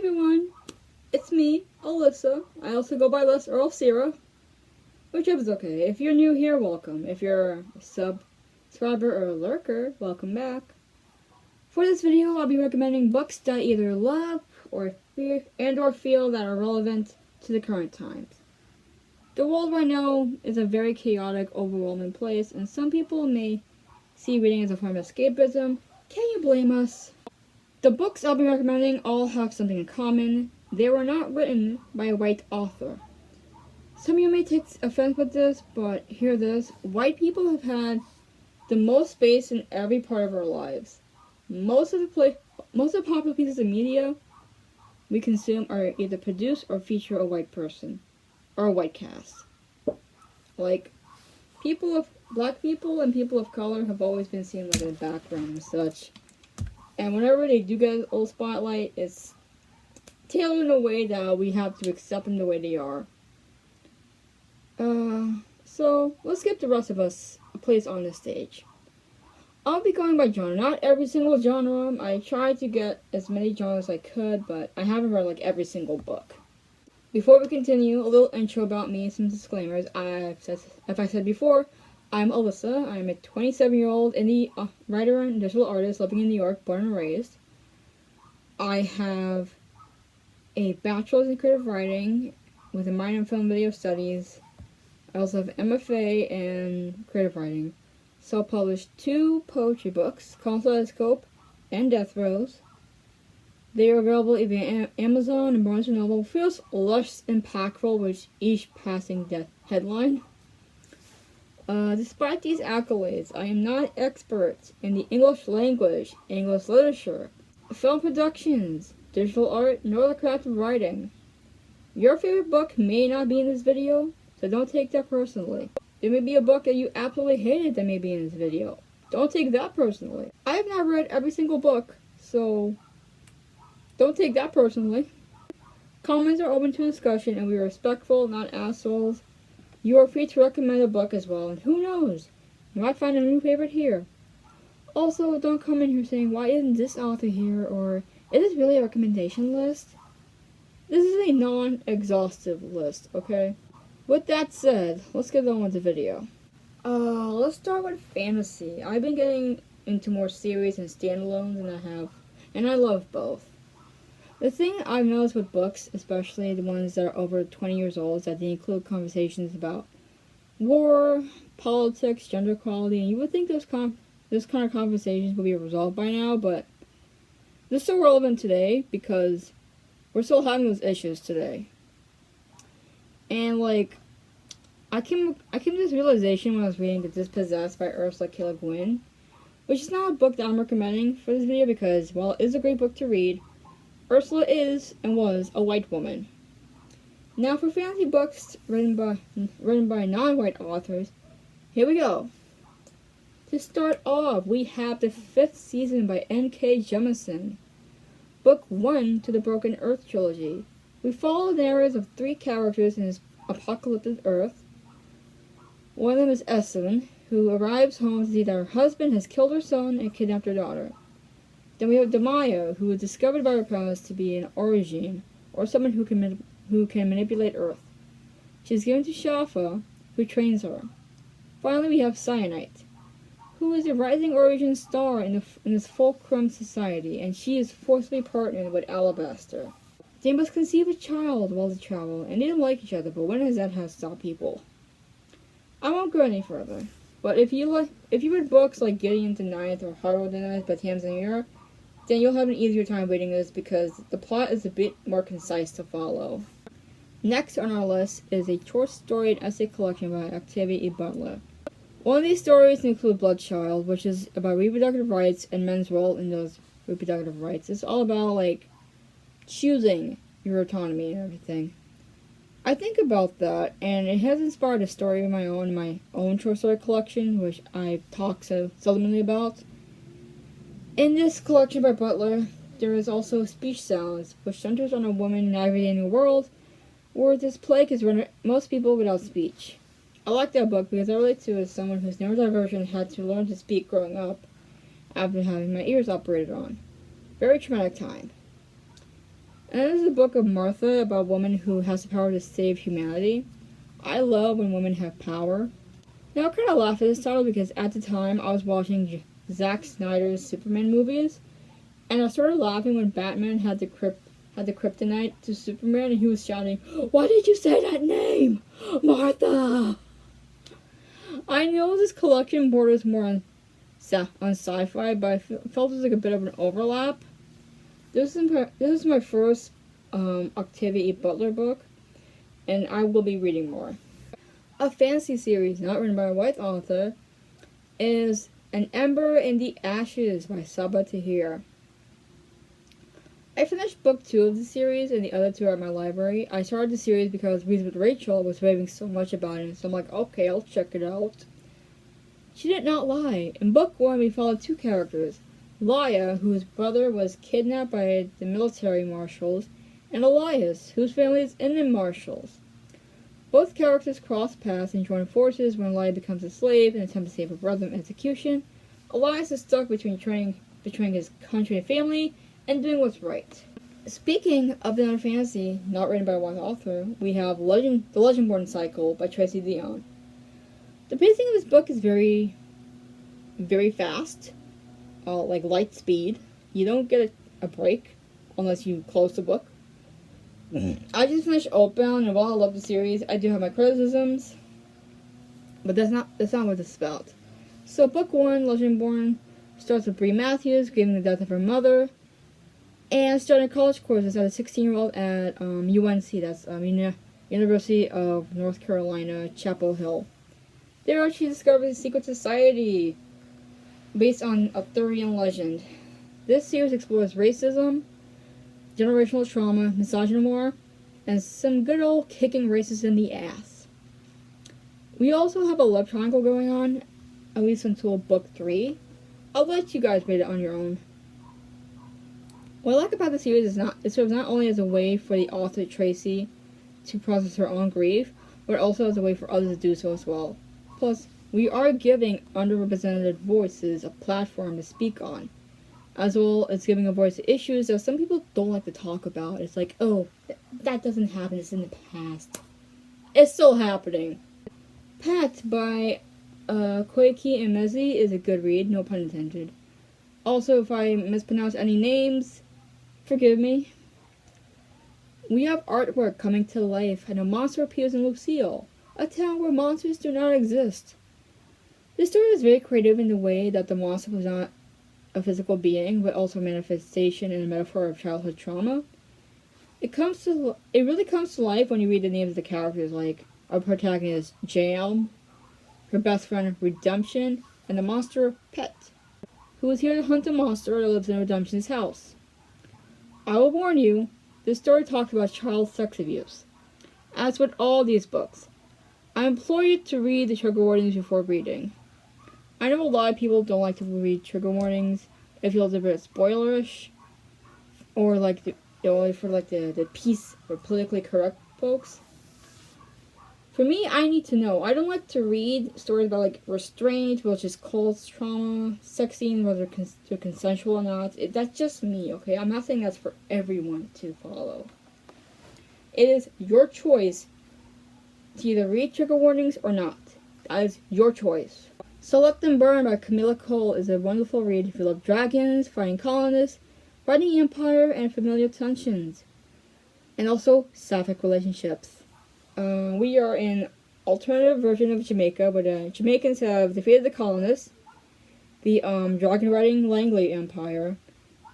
everyone, it's me, Alyssa. I also go by Lyss or Alsira, whichever's okay. If you're new here, welcome. If you're a subscriber or a lurker, welcome back. For this video, I'll be recommending books that I either love or feel that are relevant to the current times. The world right now is a very chaotic, overwhelming place, and some people may see reading as a form of escapism. Can you blame us? The books I'll be recommending all have something in common. They were not written by a white author. Some of you may take offense with this, but hear this. White people have had the most space in every part of our lives. Most of the popular pieces of media we consume are either produced or feature a white person or a white cast. Like, black people and people of color have always been seen like in the background and such. And whenever they do get a little spotlight, it's tailored in a way that we have to accept them the way they are. So let's give the rest of us a place on the stage. I'll be going by genre, not every single genre. I tried to get as many genres as I could, but I haven't read like every single book. Before we continue, a little intro about me, some disclaimers. If I said before, I'm Alyssa. I'm a 27-year-old indie writer and digital artist living in New York, born and raised. I have a bachelor's in creative writing with a minor in film video studies. I also have an MFA in creative writing. Self-published 2 poetry books, Kaleidoscope and Death Rose. They are available either on Amazon and Barnes & Noble. Feels less impactful with each passing headline. Despite these accolades, I am not an expert in the English language, English literature, film productions, digital art, nor the craft of writing. Your favorite book may not be in this video, so don't take that personally. There may be a book that you absolutely hated that may be in this video. Don't take that personally. I have not read every single book, so don't take that personally. Comments are open to discussion, and we are respectful, not assholes. You are free to recommend a book as well, and who knows, you might find a new favorite here. Also, don't come in here saying, why isn't this author here, or is this really a recommendation list? This is a non-exhaustive list, okay? With that said, let's get on with the video. Let's start with fantasy. I've been getting into more series and standalones and I love both. The thing I've noticed with books, especially the ones that are over 20 years old, is that they include conversations about war, politics, gender equality, and you would think this kind of conversations would be resolved by now, but they're still relevant today because we're still having those issues today. And like, I came to this realization when I was reading The Dispossessed by Ursula K. Le Guin, which is not a book that I'm recommending for this video because, while it is a great book to read, Ursula is and was a white woman. Now for fantasy books written by non-white authors, here we go. To start off, we have the 5th season by N.K. Jemisin, Book 1 to the Broken Earth trilogy. We follow the narratives of 3 characters in this apocalyptic Earth. One of them is Essen, who arrives home to see that her husband has killed her son and kidnapped her daughter. Then we have Demaya, who was discovered by her parents to be an origin, or someone who can manipulate Earth. She is given to Shafa, who trains her. Finally, we have Cyanite, who is a rising origin star in this fulcrum society, and she is forcibly partnered with Alabaster. They must conceive a child while they travel, and they don't like each other, but when has that stopped people? I won't go any further, but if you read books like Gideon the Ninth or Harold the Ninth by Tanzania, then you'll have an easier time reading this because the plot is a bit more concise to follow. Next on our list is a short story and essay collection by Octavia E. Butler. One of these stories includes Bloodchild, which is about reproductive rights and men's role in those reproductive rights. It's all about, like, choosing your autonomy and everything. I think about that, and it has inspired a story of my own short story collection, which I talk so seldomly about. In this collection by Butler, there is also Speech Sounds, which centers on a woman navigating a world where this plague has rendered most people without speech. I like that book because I relate to it as someone whose neurodivergent had to learn to speak growing up after having my ears operated on. Very traumatic time. And this is a book of Martha about a woman who has the power to save humanity. I love when women have power. Now I kind of laugh at this title because at the time I was watching Zack Snyder's Superman movies, and I started laughing when Batman had the kryptonite to Superman and he was shouting, "Why did you say that name? Martha!" I know this collection borders more on sci-fi, but I felt it was like a bit of an overlap. This is my first Octavia E. Butler book, and I will be reading more. A fantasy series not written by a white author is An Ember in the Ashes by Sabaa Tahir. I finished book 2 of the series, and the other 2 are at my library. I started the series because Reads with Rachel was raving so much about it, so I'm like, okay, I'll check it out. She did not lie. In book 1, we followed 2 characters. Laya, whose brother was kidnapped by the military marshals, and Elias, whose family is Indian marshals. Both characters cross paths and join forces when Laya becomes a slave and attempts to save her brother from execution. Elias is stuck between betraying his country and family and doing what's right. Speaking of another fantasy not written by one author, we have the Legendborn cycle by Tracy Deonn. The pacing of this book is very, very fast, like light speed. You don't get a break unless you close the book. I just finished Oakbound, and while I love the series, I do have my criticisms, but that's not what this is about. So book 1, Legendborn, starts with Bree Matthews grieving the death of her mother, and starting college courses as a 16-year-old at UNC, that's University of North Carolina, Chapel Hill. There she discovers a secret society based on Arthurian legend. This series explores racism, generational trauma, misogyny, and some good old kicking racists in the ass. We also have a love triangle going on, at least until book 3. I'll let you guys read it on your own. What I like about the series is it serves not only as a way for the author Tracy to process her own grief, but also as a way for others to do so as well. Plus, we are giving underrepresented voices a platform to speak on, as well as giving a voice to issues that some people don't like to talk about. It's like, oh, that doesn't happen, it's in the past. It's still happening. Pat by Akwaeke Emezi is a good read, no pun intended. Also, if I mispronounce any names, forgive me. We have artwork coming to life, and a monster appears in Lucille, a town where monsters do not exist. This story is very creative in the way that the monster was not a physical being, but also a manifestation and a metaphor of childhood trauma. It really comes to life when you read the names of the characters, like our protagonist Jam, her best friend Redemption, and the monster Pet, who is here to hunt a monster that lives in Redemption's house. I will warn you, this story talks about child sex abuse. As with all these books, I implore you to read the trigger warnings before reading. I know a lot of people don't like to read trigger warnings. It feels a bit spoilerish, or like the peace or politically correct folks. For me, I need to know. I don't like to read stories about like restraint, which is cause trauma, sex scenes, whether they're consensual or not. That's just me, okay? I'm not saying that's for everyone to follow. It is your choice to either read trigger warnings or not. That is your choice. So Let Them Burn by Kamilah Cole is a wonderful read if you love dragons, fighting colonists, fighting empire, and familial tensions. And also sapphic relationships. We are in alternative version of Jamaica, but Jamaicans have defeated the colonists, the dragon-riding Langley Empire,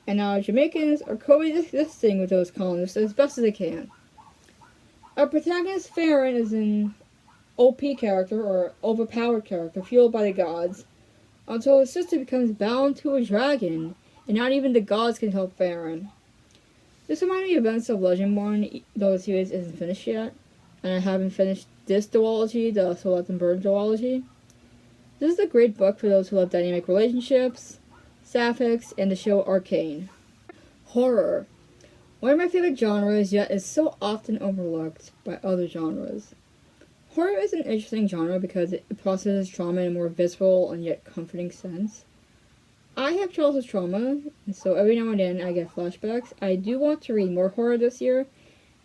and now Jamaicans are coexisting with those colonists as best as they can. Our protagonist Farron is an OP character, or overpowered character, fueled by the gods, until his sister becomes bound to a dragon, and not even the gods can help Farron. This reminds me of events of Legendborn, though the series isn't finished yet, and I haven't finished this duology, the So Let Them Burn duology. This is a great book for those who love dynamic relationships, sapphics, and the show Arcane. Horror. One of my favorite genres, yet is so often overlooked by other genres. Horror is an interesting genre because it processes trauma in a more visceral and yet comforting sense. I have childhood trauma, and so every now and then I get flashbacks. I do want to read more horror this year,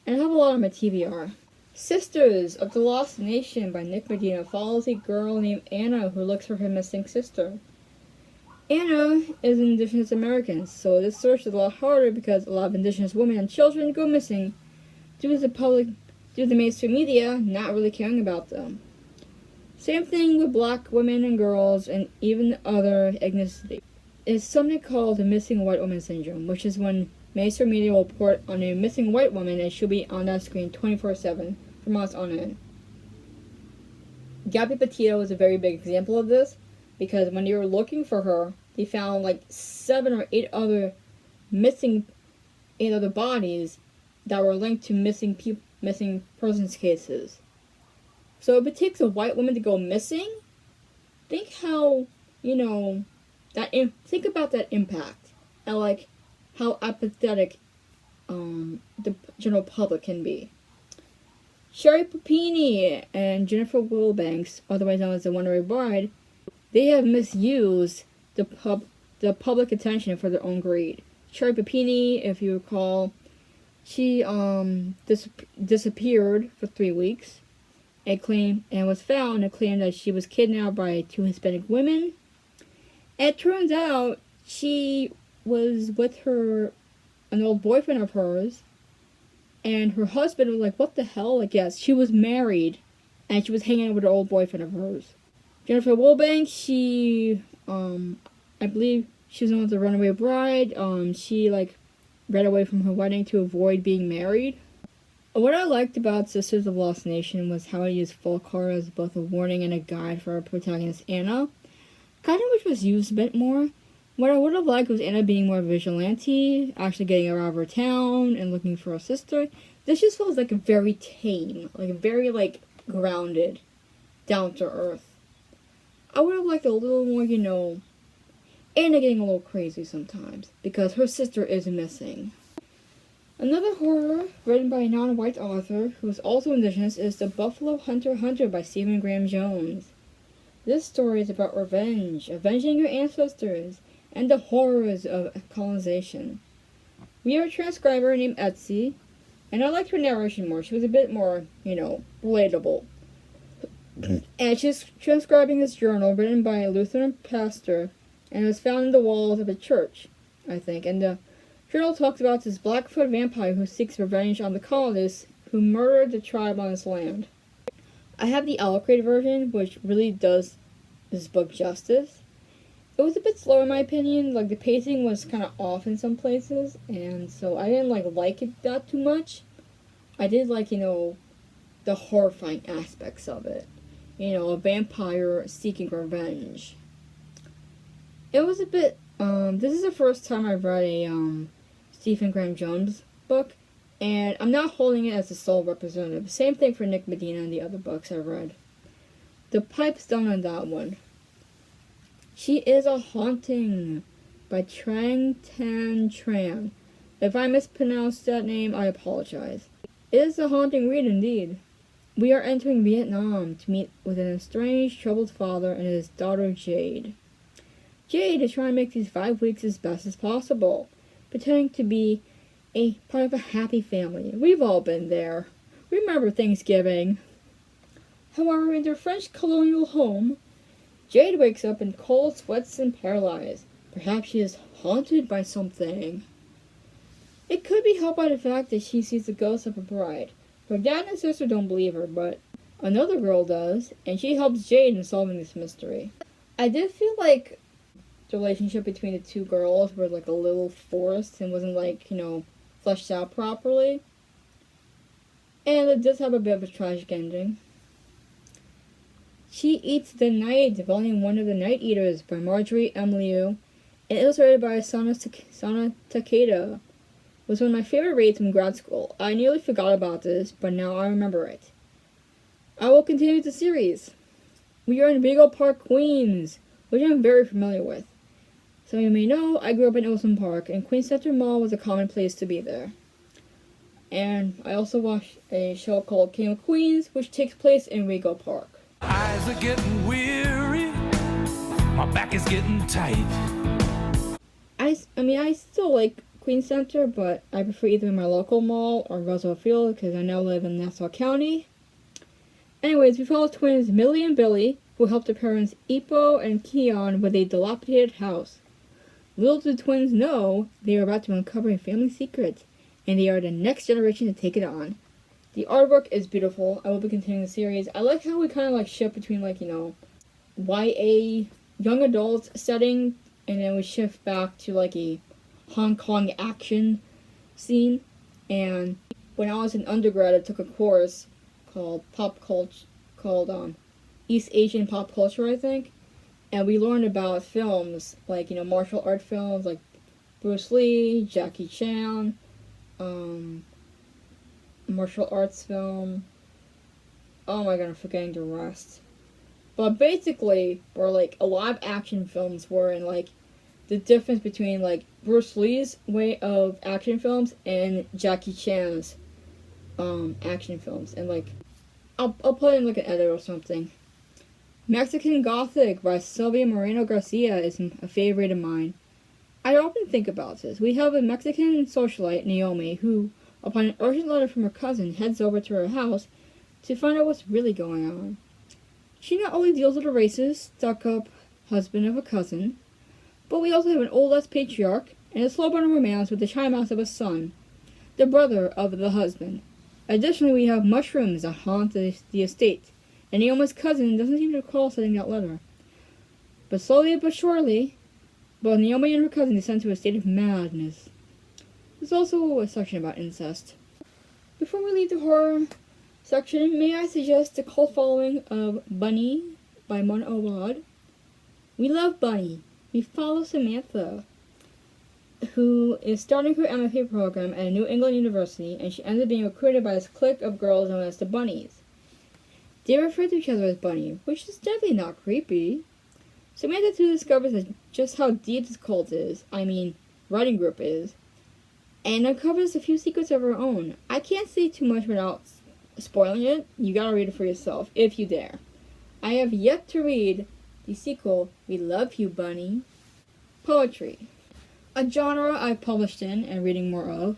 and I have a lot on my TBR. Sisters of the Lost Nation by Nick Medina follows a girl named Anna who looks for her missing sister. Anna is an Indigenous American, so this search is a lot harder because a lot of Indigenous women and children go missing due to the mainstream media not really caring about them. Same thing with black women and girls and even other ethnicities. It's something called the missing white woman syndrome, which is when mainstream media will report on a missing white woman and she'll be on that screen 24/7 for months on end. Gabby Petito is a very big example of this, because when they were looking for her, they found like 7 or 8 other bodies that were linked to missing persons cases. So if it takes a white woman to go missing, think how, think about that impact, and like how apathetic the general public can be. Sherry Papini and Jennifer Wilbanks, otherwise known as the Wonder Bride, they have misused the public attention for their own greed. Sherry Papini, if you recall, she disappeared for 3 weeks and was found and claimed that she was kidnapped by 2 Hispanic women. And it turns out she was with an old boyfriend of hers, and her husband was like, what the hell? Like, yes, she was married, and she was hanging out with an old boyfriend of hers. Jennifer Wilbanks, she, I believe she was known as the Runaway Bride. She, ran away from her wedding to avoid being married. What I liked about Sisters of Lost Nation was how it used folk horror as both a warning and a guide for our protagonist Anna, kind of which was used a bit more. What I would have liked was Anna being more vigilante, actually getting out of her town and looking for her sister. This just feels like a very tame, very grounded, down to earth. I would have liked a little more, Anna getting a little crazy sometimes, because her sister is missing. Another horror written by a non-white author who is also Indigenous is The Buffalo Hunter Hunter by Stephen Graham Jones. This story is about revenge, avenging your ancestors, and the horrors of colonization. We have a transcriber named Etsy, and I liked her narration more. She was a bit more, relatable. And she's transcribing this journal written by a Lutheran pastor, and it was found in the walls of a church, I think. And the journal talks about this Blackfoot vampire who seeks revenge on the colonists who murdered the tribe on his land. I have the Alcrate version, which really does this book justice. It was a bit slow in my opinion. The pacing was kind of off in some places, and so I didn't like it that too much. I did the horrifying aspects of it. A vampire seeking revenge. It was a bit, this is the first time I've read a, Stephen Graham Jones book, and I'm not holding it as a sole representative. Same thing for Nick Medina and the other books I've read. The pipe's done on that one. She is a Haunting by Trang Tran. If I mispronounced that name, I apologize. It is a haunting read indeed. We are entering Vietnam to meet with an estranged, troubled father and his daughter Jade. Jade is trying to make these 5 weeks as best as possible, pretending to be a part of a happy family. We've all been there. Remember Thanksgiving. However, in their French colonial home, Jade wakes up in cold sweats and paralyzed. Perhaps she is haunted by something. It could be helped by the fact that she sees the ghost of a bride. Her dad and sister don't believe her, but another girl does, and she helps Jade in solving this mystery. I did feel like the relationship between the 2 girls were a little forced and wasn't fleshed out properly. And it does have a bit of a tragic ending. She Eats the Night, Volume 1 of the Night Eaters by Marjorie M. Liu, and illustrated by Sana Takeda. Was one of my favorite reads from grad school. I nearly forgot about this, but now I remember it. I will continue the series. We are in Rego Park, Queens, which I'm very familiar with. Some of you may know, I grew up in Olsen Park, and Queens Center Mall was a common place to be there. And I also watched a show called King of Queens, which takes place in Rego Park. Eyes are getting weary, my back is getting tight. I still like Queens Center, but I prefer either my local mall or Roosevelt Field because I now live in Nassau County. Anyways, we follow twins Millie and Billy, who helped their parents Ipo and Keon with a dilapidated house. Little do the twins know they are about to uncover a family secret, and they are the next generation to take it on. The artwork is beautiful. I will be continuing the series. I like how we kind of like shift between YA young adult setting, and then we shift back to like a Hong Kong action scene. And when I was in undergrad, I took a course called East Asian pop culture, I think. And we learned about films like, martial art films like Bruce Lee, Jackie Chan, martial arts film. Oh my god, I'm forgetting the rest. But basically, where like a lot of action films were, and like the difference between like Bruce Lee's way of action films and Jackie Chan's action films. And like I'll put in like an edit or something. Mexican Gothic by Silva Moreno-Garcia is a favorite of mine. I often think about this. We have a Mexican socialite, Naomi, who, upon an urgent letter from her cousin, heads over to her house to find out what's really going on. She not only deals with a racist, stuck-up husband of a cousin, but we also have an old-ass patriarch and a slow-burn romance with the child mouse of a son, the brother of the husband. Additionally, we have mushrooms that haunt the estate, and Naomi's cousin doesn't seem to recall sending that letter. But slowly but surely, both Naomi and her cousin descend to a state of madness. There's also a section about incest. Before we leave the horror section, may I suggest the cult following of Bunny by Mona Awad. We love Bunny. We follow Samantha, who is starting her MFA program at a New England university, and she ends up being recruited by this clique of girls known as the Bunnies. They refer to each other as Bunny, which is definitely not creepy. Samantha too discovers just how deep this cult is, writing group is, and uncovers a few secrets of her own. I can't say too much without spoiling it. You gotta read it for yourself, if you dare. I have yet to read the sequel, We Love You, Bunny. Poetry. A genre I've published in and reading more of.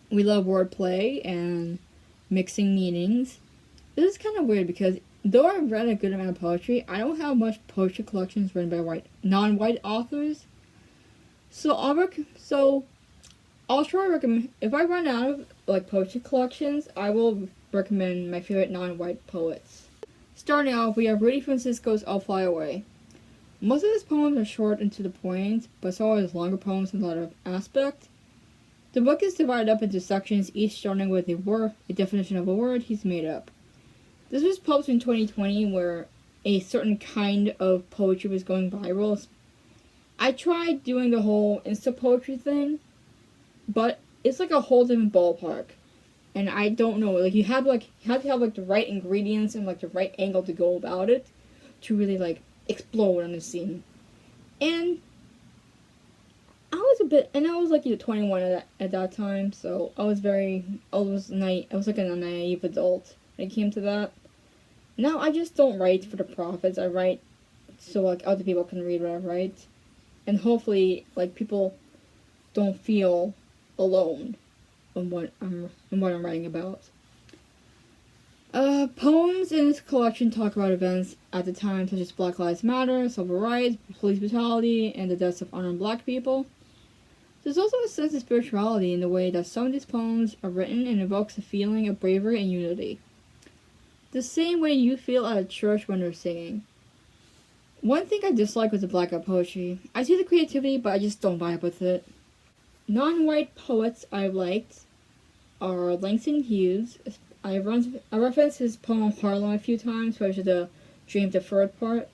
We love wordplay and mixing meanings. This is kind of weird because though I've read a good amount of poetry, I don't have much poetry collections written by non-white authors. So I'll try to recommend, if I run out of poetry collections, I will recommend my favorite non-white poets. Starting off, we have Rudy Francisco's I'll Fly Away. Most of his poems are short and to the point, but so are his longer poems in a lot of aspect. The book is divided up into sections, each starting with a definition of a word he's made up. This was published in 2020, where a certain kind of poetry was going viral. I tried doing the whole Insta poetry thing, but it's like a whole different ballpark. And I don't know, you have to have the right ingredients and the right angle to go about it to really explode on the scene. And I was 21 at that time, so I was a naive adult when it came to that. Now I just don't write for the profits. I write so other people can read what I write, and hopefully people don't feel alone in what I'm writing about. Poems in this collection talk about events at the time such as Black Lives Matter, civil rights, police brutality, and the deaths of unarmed black people. There's also a sense of spirituality in the way that some of these poems are written and evokes a feeling of bravery and unity. The same way you feel at a church when they're singing. One thing I dislike with the blackout poetry, I see the creativity, but I just don't vibe with it. Non-white poets I've liked are Langston Hughes. I referenced his poem Harlem a few times, especially the Dream Deferred part.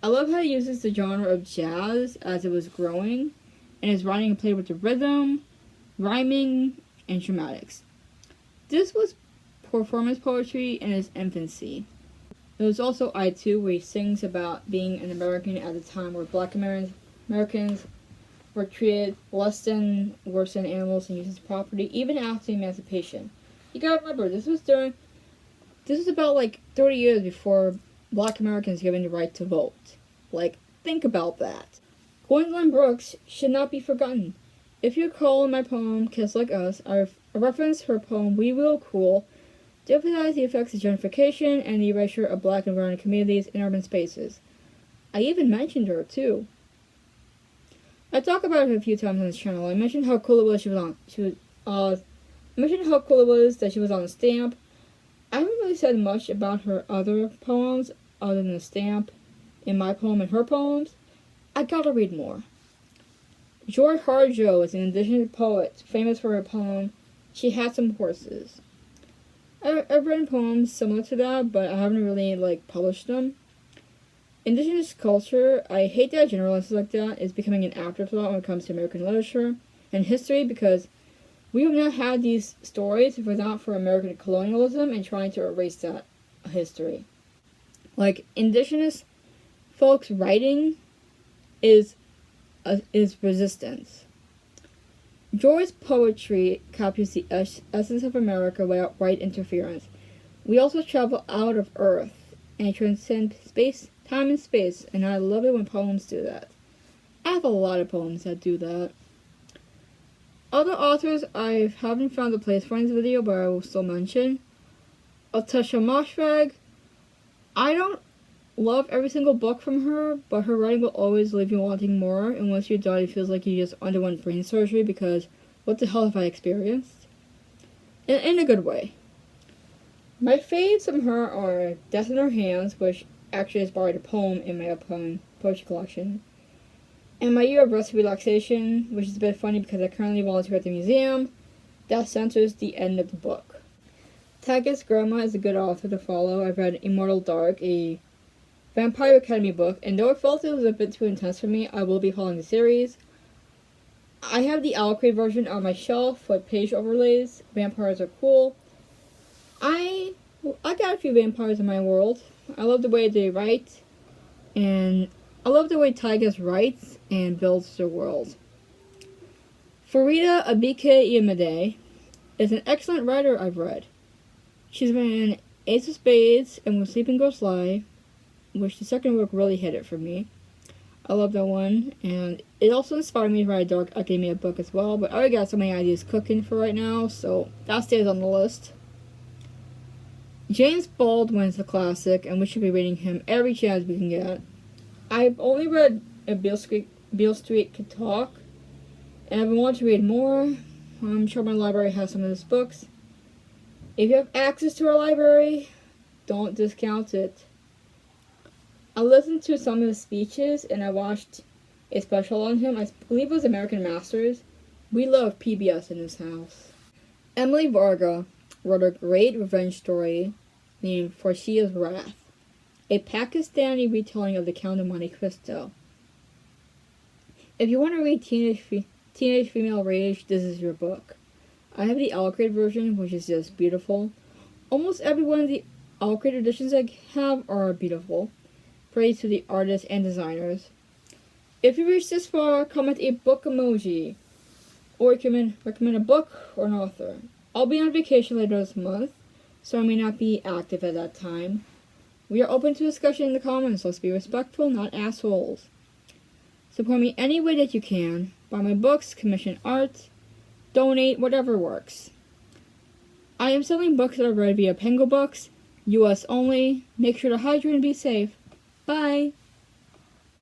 I love how he uses the genre of jazz as it was growing, and his writing played with the rhythm, rhyming, and dramatics. This was performance poetry in its infancy. There was also I Too, where he sings about being an American at a time where black Americans were treated worse than animals and used as property, even after emancipation. You gotta remember, this was about 30 years before black Americans given the right to vote. Think about that. Gwendolyn Brooks should not be forgotten. If you recall in my poem, Kiss Like Us, I referenced her poem We Will Cool to emphasize the effects of gentrification and the erasure of black and brown communities in urban spaces. I even mentioned her, too. I talk about her a few times on this channel. I mentioned how cool it was that she was on the stamp. I haven't really said much about her other poems other than the stamp in my poem and her poems. I gotta read more. Joy Harjo is an indigenous poet famous for her poem She Had Some Horses. I've written poems similar to that, but I haven't really published them. Indigenous culture, I hate that generalizations like that is becoming an afterthought when it comes to American literature and history, because we would not have these stories if it was not for American colonialism and trying to erase that history. Indigenous folks' writing is resistance. Joy's poetry captures the essence of America without white interference. We also travel out of Earth and transcend time and space, and I love it when poems do that. I have a lot of poems that do that. Other authors I haven't found a place for in this video, but I will still mention. Ottessa Moshfegh. I don't love every single book from her, but her writing will always leave you wanting more, and once you're done, it feels like you just underwent brain surgery, because what the hell have I experienced? In a good way. My faves from her are Death in Her Hands, which actually inspired a poem in my upcoming poetry collection, and My Year of Rest and Relaxation, which is a bit funny because I currently volunteer at the museum that censors the end of the book. Tigest Girma is a good author to follow. I've read Immortal Dark, a Vampire Academy book, and though I felt it was a bit too intense for me, I will be following the series. I have the Akwaeke version on my shelf with page overlays. Vampires are cool. I got a few vampires in my world. I love the way they write, and I love the way Tigest writes and builds their world. Farida Akwaeke Emezi is an excellent writer I've read. She's been in Ace of Spades and When Sleeping Ghosts Lie, which the second book really hit it for me. I love that one, and it also inspired me to write a dark academia book as well, but I already got so many ideas cooking for right now, so that stays on the list. James Baldwin's a classic, and we should be reading him every chance we can get. I've only read Beale Street Could Talk, and I've been wanting to read more. I'm sure my library has some of his books. If you have access to our library, don't discount it. I listened to some of his speeches, and I watched a special on him. I believe it was American Masters. We love PBS in this house. Emily Varga wrote a great revenge story named Forshia's Wrath, a Pakistani retelling of the Count of Monte Cristo. If you want to read teenage female rage, this is your book. I have the Alcrate version, which is just beautiful. Almost every one of the Alcrate editions I have are beautiful. Praise to the artists and designers. If you reach this far, comment a book emoji, or recommend a book or an author. I'll be on vacation later this month, so I may not be active at that time. We are open to discussion in the comments. Let's be respectful, not assholes. Support me any way that you can. Buy my books, commission art, donate, whatever works. I am selling books that are read via Penguin Books, US only. Make sure to hydrate and be safe. Bye!